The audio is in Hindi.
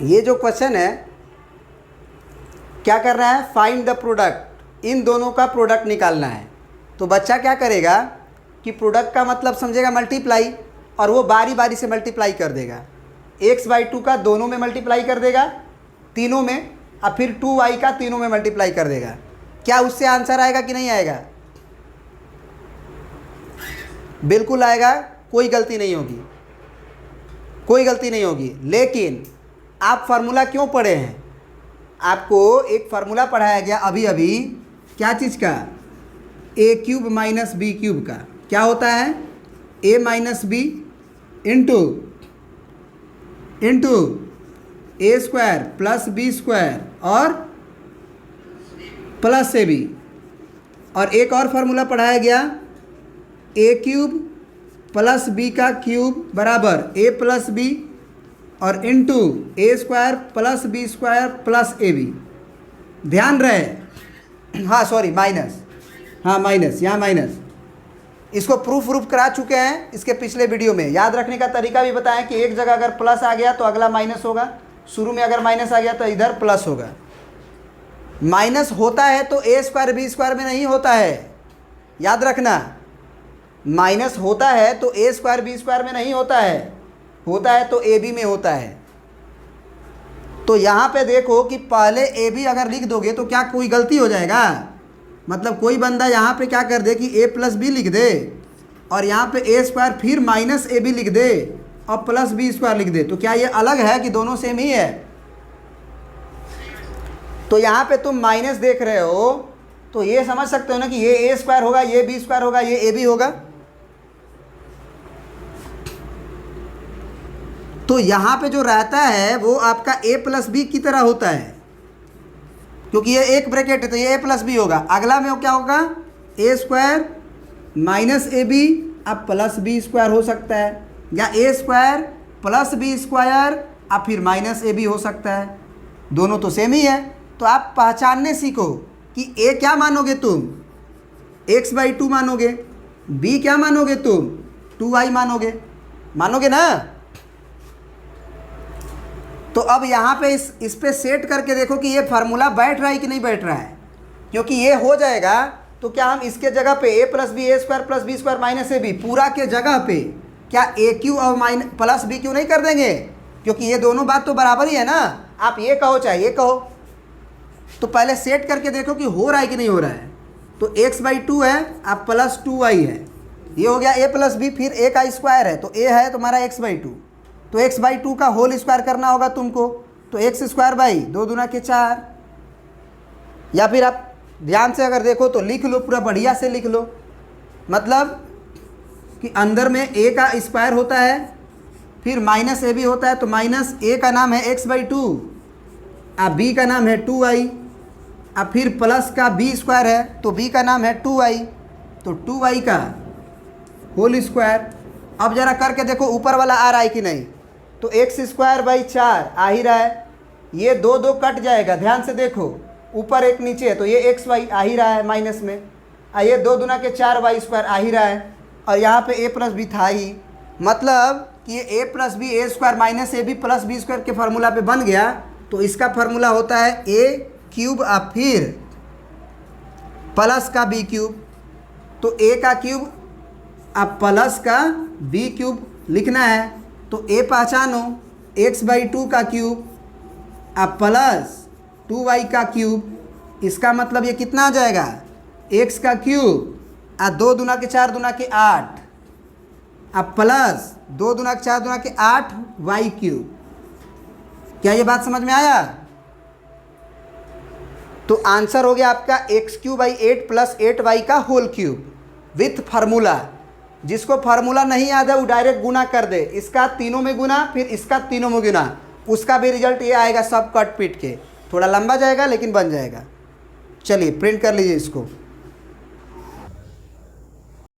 ये जो क्वेश्चन है क्या करना है, फाइंड द प्रोडक्ट, इन दोनों का प्रोडक्ट निकालना है। तो बच्चा क्या करेगा कि प्रोडक्ट का मतलब समझेगा मल्टीप्लाई, और वो बारी बारी से मल्टीप्लाई कर देगा। x/2 का दोनों में मल्टीप्लाई कर देगा, तीनों में, और फिर 2y का तीनों में मल्टीप्लाई कर देगा। क्या उससे आंसर आएगा कि नहीं आएगा? बिल्कुल आएगा, कोई गलती नहीं होगी, कोई गलती नहीं होगी। लेकिन आप फार्मूला क्यों पढ़े हैं? आपको एक फार्मूला पढ़ाया गया अभी अभी, क्या चीज़ का? a³ - b³ का। क्या होता है? a - b into a² plus b² और प्लस ab। और एक और फार्मूला पढ़ाया गया, a³ प्लस b का क्यूब बराबर a प्लस b और into a² plus b² plus ab। ध्यान रहे, हाँ सॉरी माइनस, हाँ माइनस, यहाँ माइनस। इसको प्रूफ करा चुके हैं इसके पिछले वीडियो में। याद रखने का तरीका भी बताएं कि एक जगह अगर प्लस आ गया तो अगला माइनस होगा, शुरू में अगर माइनस आ गया तो इधर प्लस होगा। माइनस होता है तो a² b² में नहीं होता है, याद रखना। माइनस होता है तो a² b² में नहीं होता है, होता है तो ab में होता है। तो यहाँ पे देखो कि पहले ab अगर लिख दोगे तो क्या कोई गलती हो जाएगा? मतलब कोई बंदा यहाँ पे क्या कर दे कि a प्लस बी लिख दे और यहाँ पे a² फिर माइनस ab लिख दे और प्लस b² लिख दे, तो क्या ये अलग है कि दोनों सेम ही है? तो यहाँ पे तुम माइनस देख रहे हो तो ये समझ सकते हो ना कि ये a² होगा, ये b² होगा, ये ab होगा। तो यहाँ पे जो रहता है वो आपका a प्लस बी की तरह होता है, क्योंकि ये एक ब्रैकेट है तो ये a प्लस बी होगा। अगला में क्या होगा? a² माइनस ab अब प्लस b² हो सकता है, या a² प्लस b² अब फिर माइनस ab हो सकता है। दोनों तो सेम ही है। तो आप पहचानने सीखो कि a क्या मानोगे तुम? x/2 मानोगे, b क्या मानोगे तुम? 2y मानोगे, मानोगे ना? तो अब यहाँ पे इस पे सेट करके देखो कि ये फार्मूला बैठ रहा है कि नहीं बैठ रहा है। क्योंकि ये हो जाएगा तो क्या हम इसके जगह पे a plus b a² plus b² minus ab पूरा के जगह पे क्या a³ और प्लस b³ नहीं कर देंगे? क्योंकि ये दोनों बात तो बराबर ही है ना। आप ये कहो चाहे ये कहो, तो पहले सेट करके देखो कि हो रहा है कि नहीं हो रहा है। तो x/2 है अब प्लस 2y है, ये हो गया a प्लस बी, फिर a का स्क्वायर है तो a है तुम्हारा x/2, तो x/2 का होल स्क्वायर करना होगा तुमको, तो x² 2 दूना के 4। या फिर आप ध्यान से अगर देखो तो लिख लो, पूरा बढ़िया से लिख लो। मतलब कि अंदर में a का स्क्वायर होता है, फिर माइनस ab होता है, तो माइनस a का नाम है x/2, अब b का नाम है 2y, अब फिर प्लस का b² है तो b का नाम है 2y, तो 2y का होल स्क्वायर। अब जरा करके देखो ऊपर वाला आ रहा है कि नहीं? तो x² 4 आ ही रहा है, ये 2 2 कट जाएगा, ध्यान से देखो ऊपर एक नीचे है तो ये xy आ ही रहा है माइनस में, ये 2 दूना के 4y² आ ही रहा है, और यहाँ पे a प्लस बी था ही। मतलब कि ये a plus b a² minus ab plus b² के फार्मूला पे बन गया। तो इसका फार्मूला होता है a³ और फिर प्लस का b³, तो a का क्यूब अब प्लस का b³ लिखना है, तो a पहचानो x/2 का क्यूब अब प्लस 2y का क्यूब। इसका मतलब ये कितना आ जाएगा? x का क्यूब 2 दूना के 4 दूना के 8 अब प्लस 2 दूना के 4 दूना के 8 y³। क्या ये बात समझ में आया? तो आंसर हो गया आपका x³ 8 प्लस 8y का होल क्यूब विथ फार्मूला। जिसको फार्मूला नहीं याद है वो डायरेक्ट गुना कर दे, इसका तीनों में गुना फिर इसका तीनों में गुना, उसका भी रिजल्ट ये आएगा सब कट पीट के। थोड़ा लंबा जाएगा लेकिन बन जाएगा। चलिए प्रिंट कर लीजिए इसको।